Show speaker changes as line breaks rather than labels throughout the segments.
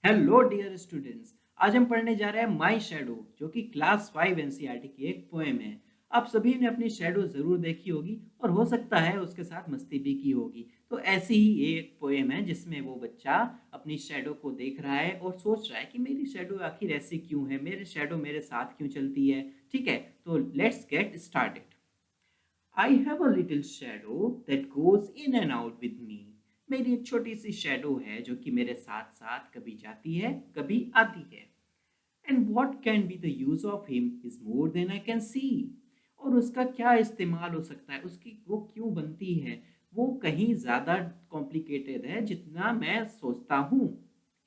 Hello dear students. आज हम पढ़ने जा रहे हैं माई शैडो, जो कि क्लास 5 एनसीईआरटी की एक पोएम है। आप सभी ने अपनी शैडो जरूर देखी होगी और हो सकता है उसके साथ मस्ती भी की होगी। तो ऐसी ही एक पोएम है जिसमें वो बच्चा अपनी शैडो को देख रहा है और सोच रहा है कि मेरी शैडो आखिर ऐसी क्यों है, मेरी शैडो मेरे साथ क्यों चलती है। ठीक है, तो let's get started. I have a little shadow that goes in and out with me. मेरी एक छोटी सी शैडो है जो कि मेरे साथ साथ कभी जाती है कभी आती है। And what can be the use of him is more than I can see. और उसका क्या इस्तेमाल हो सकता है, उसकी वो क्यों बनती है, वो कहीं ज़्यादा कॉम्प्लिकेटेड है जितना मैं सोचता हूँ।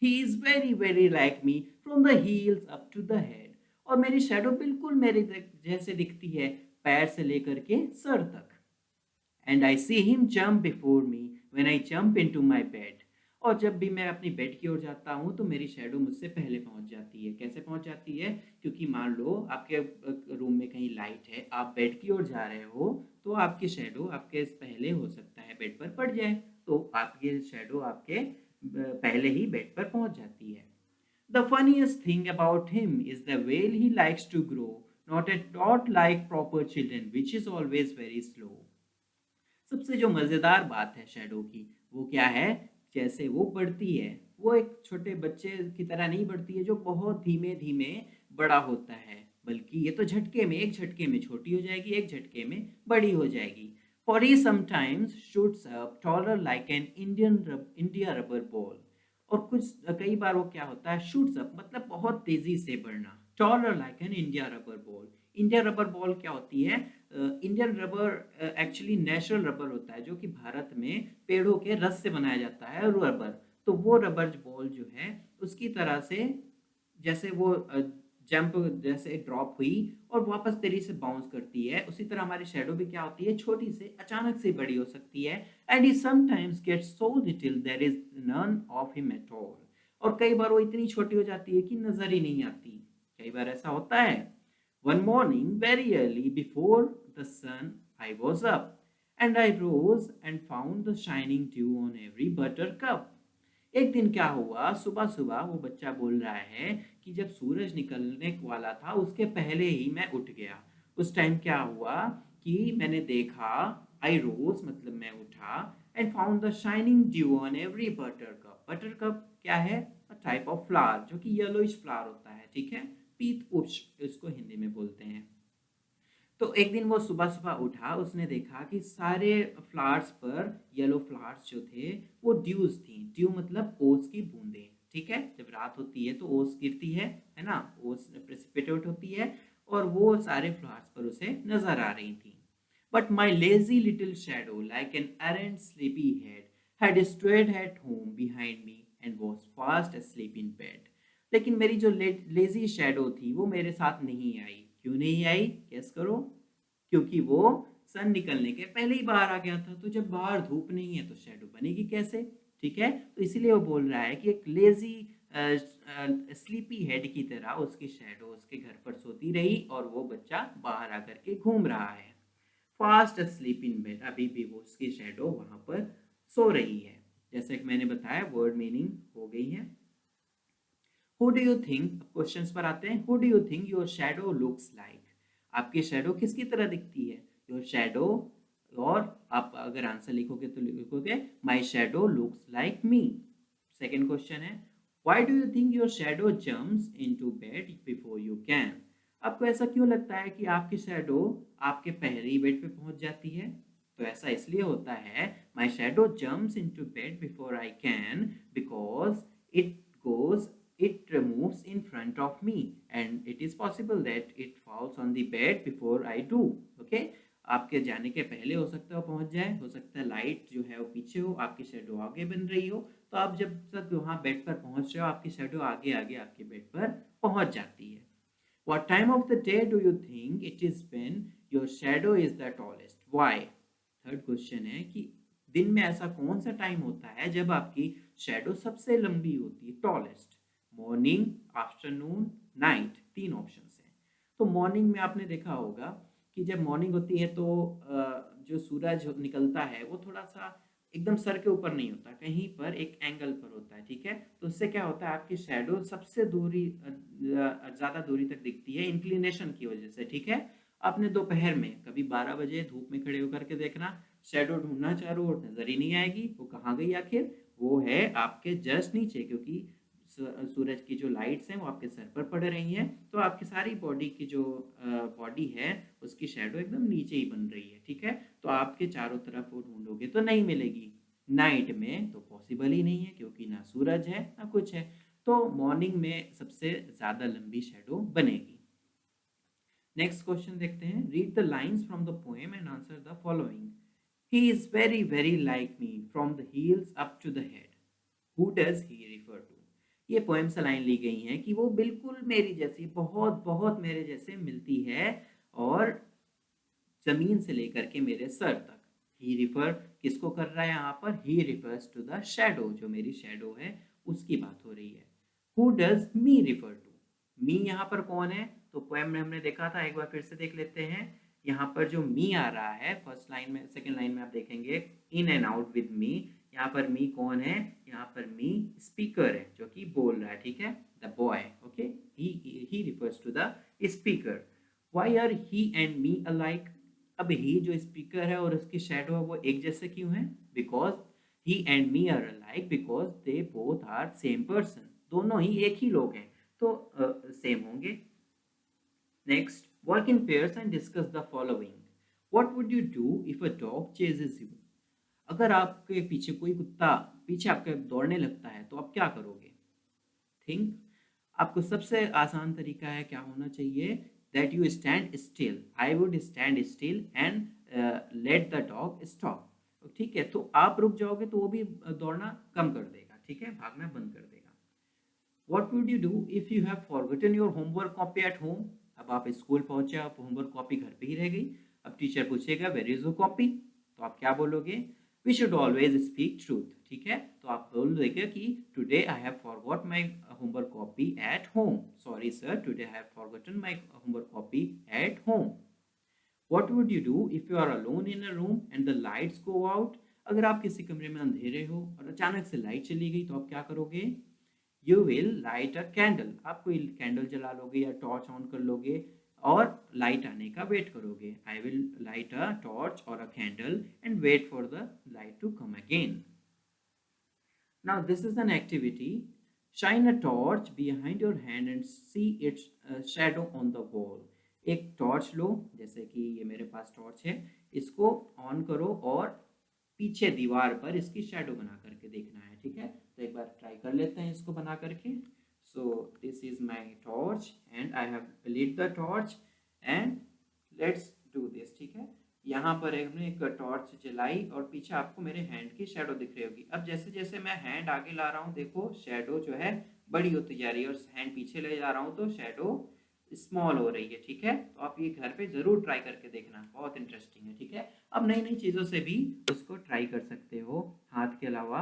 He is very very like me from the heels up to the head. और मेरी शैडो बिल्कुल मेरे जैसे दिखती है, पैर से लेकर के सर तक। And I see him jump before me when I jump into my bed. और जब भी मैं अपनी बेड की ओर जाता हूँ तो मेरी शैडो मुझसे पहले पहुंच जाती है। कैसे पहुंच जाती है? क्योंकि मान लो आपके रूम में कहीं लाइट है, आप बेड की ओर जा रहे हो, तो आपकी शैडो आपके पहले हो सकता है बेड पर पड़ जाए, तो आपकी शैडो आपके पहले ही बेड पर पहुंच जाती है। The funniest thing about him is the way he likes to grow, not like proper children, which is always very slow. सबसे जो मज़ेदार बात है शैडो की, वो क्या है? जैसे वो बढ़ती है, वो एक छोटे बच्चे की तरह नहीं बढ़ती है जो बहुत धीमे-धीमे बड़ा होता है, बल्कि ये तो झटके में, एक झटके में छोटी हो जाएगी, एक झटके में बड़ी हो जाएगी। For he sometimes shoots up taller like an India rubber ball. और कई बार वो क्या होता है, शूट्स अप मतलब बहुत तेज़ी से बढ़ना, taller like an India rubber ball. India rubber ball क्या होती है? Indian rubber actually natural rubber होता है जो कि भारत में पेड़ों के रस से बनाया जाता है रबर। तो वो रबर बॉल जो है उसकी तरह से, जैसे वो जंप जैसे ड्रॉप हुई और वापस तेजी से बाउंस करती है, उसी तरह हमारी शैडो भी क्या होती है, छोटी से अचानक से बड़ी हो सकती है। And he sometimes gets so little there is none of him at all. और कई बार वो इतनी छोटी हो जाती है कि नजर ही नहीं आती। कई बार ऐसा होता है। One morning, very early before the sun, I was up, and I rose and found the shining dew on every buttercup. एक दिन क्या हुआ, सुबह सुबह वो बच्चा बोल रहा है कि जब सूरज निकलने वाला था उसके पहले ही मैं उठ गया। उस टाइम क्या हुआ कि मैंने देखा, आई रोज मतलब मैं उठा, and found the shining due on every butter cup. Butter cup क्या है? टाइप ऑफ फ्लावर जो कि येलोइश फ्लावर होता है, ठीक है। पीत पुष्प इसको हिंदी में बोलते हैं। तो एक दिन वो सुबह सुबह उठा, उसने देखा कि सारे फ्लावर्स पर, येलो फ्लावर्स जो थे, वो ड्यूज थी। ड्यू मतलब ओस की बूंदें, ठीक है। जब रात होती है तो ओस गिरती है ना, ओस प्रेसिपिटेट होती है, और वो सारे फ्लावर्स पर उसे नजर आ रही थी। But my lazy little shadow like an errant sleepy head had strayed at home behind me and was fast asleep in bed. लेकिन मेरी जो लेजी शैडो थी वो मेरे साथ नहीं आई। क्यों नहीं आई? गेस करो। क्योंकि वो सन निकलने के पहले ही बाहर आ गया था। तो जब बाहर धूप नहीं है तो शैडो बनेगी कैसे? ठीक है, तो इसीलिए वो बोल रहा है कि एक लेजी स्लीपी हेड की तरह उसकी शैडो उसके घर पर सोती रही और वो बच्चा बाहर आकर के घूम रहा है। फास्ट स्लीप इन बेड, अभी भी वो उसकी शैडो वहां पर सो रही है। जैसे कि मैंने बताया, वर्ड मीनिंग हो गई है। Who do you think, questions पर आते हैं। Who do you think your shadow looks like? आपकी शैडो किसकी तरह दिखती है? योर शैडो, और आप अगर आंसर लिखोगे तो लिखोगे my shadow looks like me. Second question है, why do you think your shadow jumps into bed before you can? आपको ऐसा क्यों लगता है कि आपकी शैडो आपके पहले ही बेड पे पहुंच जाती है? तो ऐसा इसलिए होता है, my shadow jumps into bed before I can because it goes it moves in front of me and it is possible that it falls on the bed before I do. Okay, आपके जाने के पहले हो सकता है पहुंच जाए, हो सकता है लाइट जो है वो पीछे हो, आपकी शेडो आगे बन रही हो, तो आप जब तक वहां बेड पर पहुंच रहे हो आपकी शेडो आगे आगे आपके बेड पर पहुंच जाती है। What time of the day do you think it is when your shadow is the tallest? Why? Third question है कि दिन में ऐसा कौन सा टाइम होता है जब आपकी शैडो सबसे लंबी होती है, टॉलेस्ट? मॉर्निंग, आफ्टरनून, नाइट, तीन ऑप्शन हैं। तो मॉर्निंग में आपने देखा होगा कि जब मॉर्निंग होती है तो जो सूरज निकलता है वो थोड़ा सा एकदम सर के ऊपर नहीं होता, कहीं पर एक एंगल पर होता है, ठीक है। तो उससे क्या होता है, आपकी शैडो सबसे ज़्यादा दूरी तक दिखती है इंक्लिनेशन की वजह से, ठीक है। आपने दोपहर में कभी 12 बजे धूप में खड़े होकर के देखना, शैडो ढूंढना चारों ओर, नजर ही नहीं आएगी, वो कहाँ गई आखिर। वो है आपके जस्ट नीचे, क्योंकि सूरज की जो लाइट्स हैं वो आपके सर पर पड़ रही हैं, तो आपकी सारी बॉडी की जो बॉडी है उसकी शैडो एकदम नीचे ही बन रही है, ठीक है। तो आपके चारों तरफ वो ढूंढोगे तो नहीं मिलेगी। नाइट में तो पॉसिबल ही नहीं है, क्योंकि ना सूरज है ना कुछ है। तो मॉर्निंग में सबसे ज्यादा लंबी शैडो बनेगी। नेक्स्ट क्वेश्चन देखते हैं। Read the lines from the poem and answer the following. He is very very like me from the heels up to the head, who does he refer to. ये poem से line ली गई है कि वो बिल्कुल मेरी जैसी, बहुत बहुत मेरे जैसे मिलती है, और जमीन से लेकर के मेरे सर तक। ही रिफर किसको कर रहा है यहाँ पर, he refers to the shadow, जो मेरी शैडो है उसकी बात हो रही है। Who does me refer to, me यहाँ पर कौन है, तो पोएम में हमने देखा था, एक बार फिर से देख लेते हैं। यहाँ पर जो मी आ रहा है फर्स्ट लाइन में, सेकंड लाइन में आप देखेंगे in and out with me. यहाँ पर मी कौन है, यहाँ पर मी स्पीकर है जो कि बोल रहा है, ठीक है, the boy, okay. He refers to the speaker. Why are he and me alike, अब ही जो स्पीकर है और उसकी शैडो है वो एक जैसे क्यों है, because he and me are alike because they both are same person, दोनों ही एक ही लोग हैं, तो सेम होंगे। Next, work in pairs and discuss the following. What would you do if a dog chases you, अगर आपके पीछे कोई कुत्ता पीछे आपके दौड़ने लगता है तो आप क्या करोगे। थिंक। आपको सबसे आसान तरीका है क्या होना चाहिए, that you stand still, I would stand still and let the dog stop, ठीक है। तो आप रुक जाओगे तो वो भी दौड़ना कम कर देगा, ठीक है, भागना बंद कर देगा। What would you do if you have forgotten your homework copy at home? अब आप स्कूल पहुंचे, आप होमवर्क कॉपी घर पे ही रह गई। अब टीचर पूछेगा वेर इज योर कॉपी, तो आप क्या बोलोगे, we should always speak truth, ठीक है। तो आप बोल देंगे कि today I have forgot my homework copy at home, sorry sir, today I have forgotten my homework copy at home. What would you do if you are alone in a room and the lights go out? अगर आप किसी कमरे में अंधेरे हो और अचानक से लाइट चली गई तो आप क्या करोगे, you will light a candle, आप कोई कैंडल जला लोगे या टॉर्च ऑन कर लोगे और लाइट आने का वेट करोगे। I will light a torch और a candle and wait for the light to come again. Now this is an activity. Shine a torch behind your hand and see its shadow on the wall. एक torch लो, जैसे कि ये मेरे पास torch है, इसको on करो और पीछे दीवार पर इसकी शैडो बना करके देखना है, ठीक है। तो एक बार ट्राई कर लेते हैं इसको बना करके। So this is my torch and I have lit the torch and let's do this, ठीक है। यहाँ पर हमने एक टॉर्च जलाई और पीछे आपको मेरे हैंड की शेडो दिख रही होगी। अब जैसे जैसे मैं हैंड आगे ला रहा हूँ, देखो शेडो जो है बड़ी होती जा रही है, और हैंड पीछे ले जा रहा हूँ तो शेडो स्मॉल हो रही है, ठीक है। तो आप ये घर पे जरूर ट्राई करके देखना, बहुत इंटरेस्टिंग है, ठीक है। अब नई नई चीज़ों से भी उसको ट्राई कर सकते हो, हाथ के अलावा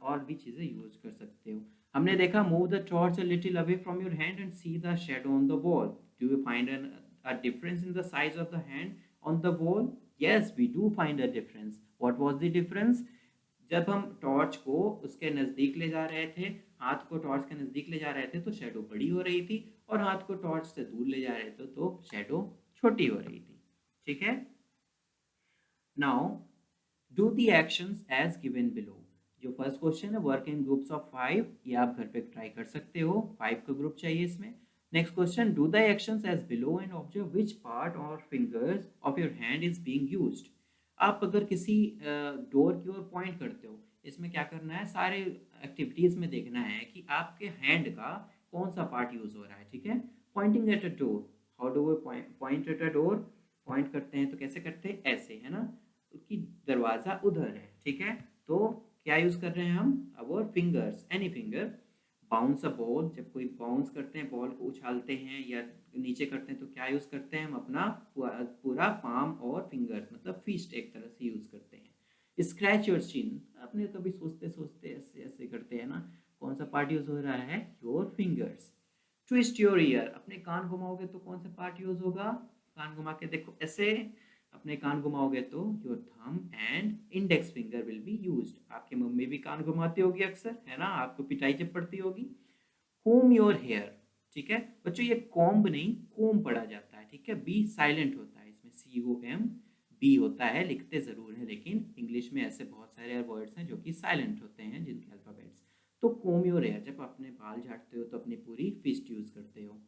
और भी चीज़ें यूज कर सकते हो। हमने देखा move the torch a little away from your hand and see the shadow on the wall. Do you find a difference in the size of the hand on the wall? Yes, we do find a difference. What was the difference? जब हम torch को उसके नज़दीक ले जा रहे थे, हाथ को टॉर्च के नज़दीक ले जा रहे थे तो शेडो बड़ी हो रही थी, और हाथ को टॉर्च से दूर ले जा रहे थे तो शेडो छोटी हो रही थी, ठीक है। Now do the actions as given below. जो फर्स्ट क्वेश्चन है वर्क इन ग्रुप्स ऑफ 5, ये आप घर पे ट्राई कर सकते हो, 5 का ग्रुप चाहिए इसमें। Next question, do the actions as below and observe which part or fingers of your hand is being used. आप अगर किसी डोर की ओर पॉइंट करते हो, इसमें क्या करना है, सारे एक्टिविटीज में देखना है कि आपके हैंड का कौन सा पार्ट यूज हो रहा है, ठीक है। Pointing at a door, how do we point at a door, point करते हैं तो कैसे करते हैं, ऐसे, है ना, कि दरवाजा उधर है, ठीक है। तो क्या यूज कर रहे हैं हम, our fingers, any finger. Bounce a ball, जब कोई बाउंस करते हैं, बॉल को उछालते हैं या नीचे करते हैं तो क्या यूज करते हैं हम, अपना पूरा पाम और फिंगर्स, मतलब फिस्ट एक तरह से यूज करते हैं। स्क्रैच योर चिन, अपने कभी सोचते सोचते ऐसे ऐसे करते हैं ना, कौन सा पार्ट यूज हो रहा है, your fingers. Twist your year, अपने कान घुमाओगे तो कौन सा पार्ट यूज होगा, कान घुमा के देखो ऐसे, अपने कान घुमाओगे तो your thumb and index finger will be used. आपकी मम्मी भी कान घुमाती होगी अक्सर, है ना, आपको पिटाई जब पड़ती होगी। कोम योर हेयर, ठीक है बच्चों, ये कॉम्ब नहीं कोम पढ़ा जाता है, ठीक है, बी साइलेंट होता है इसमें, COM बी होता है, लिखते जरूर है लेकिन इंग्लिश में ऐसे बहुत सारे वर्ड्स हैं जो कि साइलेंट होते हैं जिनके अल्फाबेट्स। तो कोम योर हेयर, जब अपने बाल झाड़ते हो तो अपनी पूरी फिस्ट यूज करते हो।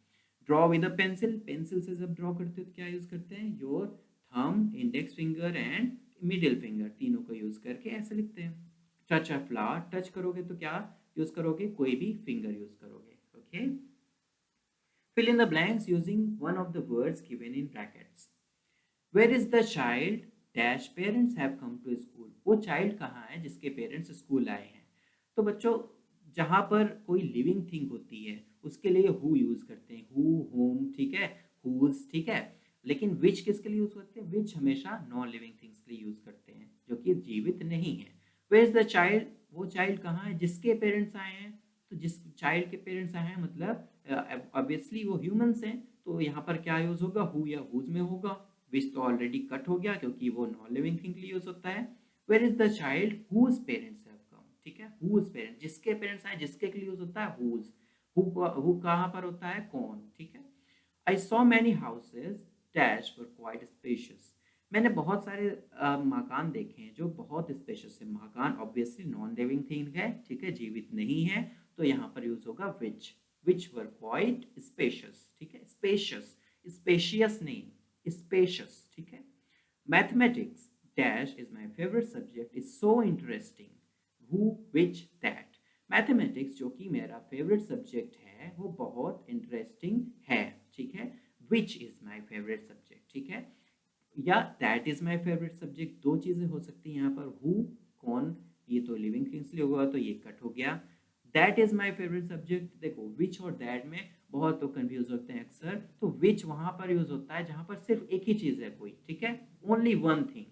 Draw with a pencil, pencil से जब ड्रॉ करते हो तो क्या यूज करते हैं, your thumb, index finger and middle finger, तीनों को यूज करके ऐसे लिखते हैं। टच अ फ्लावर, टच करोगे तो क्या यूज करोगे, कोई भी फिंगर यूज करोगे। Okay, fill in the blanks using one of the words given in brackets. Where is the child dash parents have come to school? वो child कहाँ है जिसके पेरेंट्स स्कूल आए हैं। तो बच्चों जहाँ पर कोई लिविंग थिंग होती है उसके लिए हु यूज करते हैं, हु, होम, ठीक है, हुज, ठीक है, लेकिन विच किसके लिए यूज करते हैं, विच हमेशा नॉन लिविंग थिंग्स के लिए यूज करते हैं जो कि जीवित नहीं है। वेयर इज द चाइल्ड, वो चाइल्ड कहाँ है जिसके पेरेंट्स आए हैं, तो जिस चाइल्ड के पेरेंट्स आए हैं मतलब ऑब्वियसली वो ह्यूमंस हैं, तो यहाँ पर क्या यूज होगा, हु या हुज में होगा। विच तो ऑलरेडी कट हो गया क्योंकि वो नॉन लिविंग थिंग के लिए यूज होता है। Where is the child whose parents have come, ठीक है, हुज पेरेंट्स, जिसके पेरेंट्स आए, जिसके के लिए यूज होता है हुज। हु कहाँ पर होता है, कौन, ठीक है। I saw many houses dash were quite spacious, मैंने बहुत सारे मकान देखे हैं जो बहुत स्पेशियस है। मकान ऑब्वियसली नॉन लिविंग थिंग है, ठीक है, जीवित नहीं है, तो यहाँ पर यूज होगा विच वर क्वाइट स्पेशियस, ठीक है, स्पेशियस, स्पेशियस नहीं स्पेशियस, ठीक है। Mathematics dash is my favourite subject is so interesting, who which that, mathematics जो कि मेरा फेवरेट सब्जेक्ट है वो बहुत इंटरेस्टिंग है, ठीक है। Which is my favourite subject, ठीक है, या that is my favourite subject, दो चीजें हो सकती हैं यहाँ पर, हु, कौन, ये तो लिविंग थिंग्स लिए होगा तो ये कट हो गया। That is my favourite subject, देखो विच और दैट में बहुत लोग कंफ्यूज होते हैं अक्सर, तो विच वहां पर यूज होता है जहां पर सिर्फ एक ही चीज है कोई, ठीक है, ओनली वन थिंग।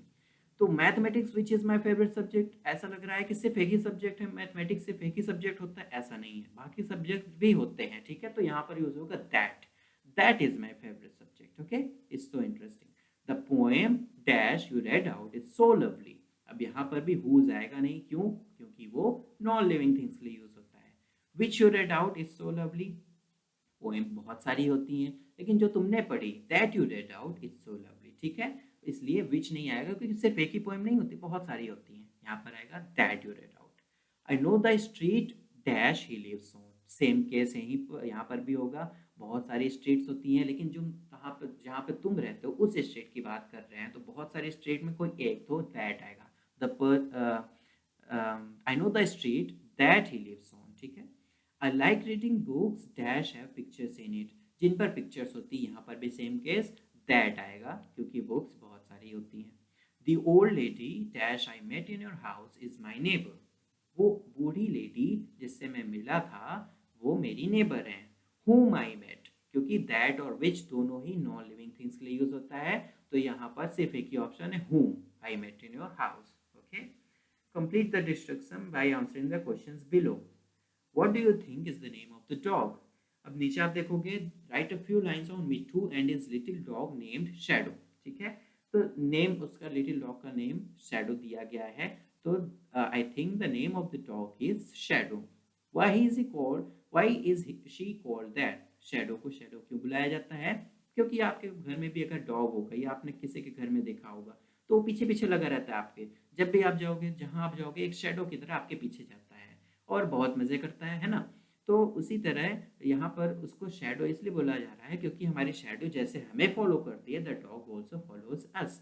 तो mathematics which is my favourite subject, ऐसा लग रहा है कि सिर्फ एक ही सब्जेक्ट है, मैथमेटिक्स सिर्फ एक ही सब्जेक्ट होता है, ऐसा नहीं है, बाकी सब्जेक्ट भी होते हैं, ठीक है, तो यहाँ पर यूज होगा that is my favourite subject. Okay, it's so interesting. The poem dash you read out is so lovely, अब यहाँ पर भी हुज आएगा नहीं, क्यों, क्योंकि वो नॉन लिविंग थिंग्स के लिए यूज होता है। Which you read out is so lovely, poem बहुत सारी होती हैं लेकिन जो तुमने पढ़ी that you read out is so lovely, ठीक है, इसलिए विच नहीं आएगा क्योंकि सिर्फ एक ही पोएम नहीं होती, बहुत सारी होती हैं, यहाँ पर आएगा that you read out. I know the street dash he lives on, same case यहीं पर, यहाँ पर भी होगा, बहुत सारी स्ट्रीट्स होती हैं लेकिन जो कहाँ पर, जहाँ पे तुम रहते हो उस स्ट्रीट की बात कर रहे हैं, तो बहुत सारी स्ट्रीट में कोई एक तो दैट आएगा। The I know the street that he lives on, ठीक है। I like reading books dash have pictures in it, जिन पर पिक्चर्स होती है, यहाँ पर भी सेम केस दैट आएगा क्योंकि बुक्स बहुत सारी होती हैं। The old lady dash I met in your house is my neighbour, वो बूढ़ी लेडी जिससे मैं मिला था वो मेरी नेबर हैं। whom I met, क्योंकि दैट और विच दोनों ही नॉन लिविंग थिंग्स के लिए यूज होता है, तो यहाँ पर सिर्फ एक ही ऑप्शन है whom I met in your house। Okay, complete the description by answering the questions below। What do you think is the name of the dog? अब नीचे आप देखोगे, write a few lines on Mittu and his little dog named Shadow, ठीक है, तो name उसका little dog का name shadow दिया गया है, तो I think the name of the dog is shadow. Why is he called, why is she called that, shadow को शैडो क्यों बुलाया जाता है, क्योंकि आपके घर में भी अगर डॉग होगा या आपने किसी के घर में देखा होगा तो वो पीछे पीछे लगा रहता है आपके, जब भी आप जाओगे जहां आप जाओगे एक शैडो की तरह आपके पीछे जाता है और बहुत मजे करता है ना। तो उसी तरह यहाँ पर उसको शैडो इसलिए बोला जा रहा है क्योंकि हमारी शैडो जैसे हमें फॉलो करती है, the dog also follows us.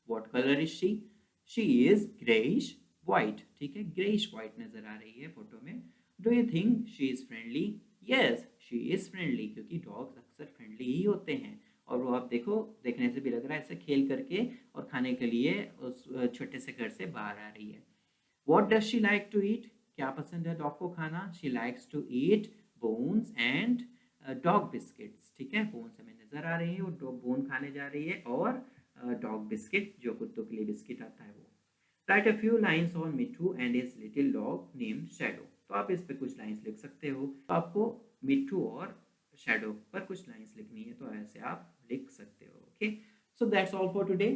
What colour is she is greyish white, ठीक है, ग्रेइश व्हाइट नजर आ रही है फोटो में। Do you think she is friendly, yes she is friendly, क्योंकि डॉग्स अक्सर फ्रेंडली ही होते हैं, और वो आप देखो देखने से भी लग रहा है ऐसे खेल करके और खाने के लिए उस छोटे से घर से बाहर आ रही है। What does she like to eat? क्या पसंद है डॉग को खाना? She likes to eat bones and dog biscuits, ठीक है, bones हमें नजर आ रही है, वो बोन खाने जा रही है, और डॉग बिस्किट जो कुत्तों के लिए बिस्किट आता है वो। Write a few lines on Mitthu and his little dog named Shadow, तो आप इस पे कुछ लाइंस लिख सकते हो, तो आपको मिट्ठू और शैडो पर कुछ लाइंस लिखनी है तो ऐसे आप लिख सकते हो। Okay, so that's all for today.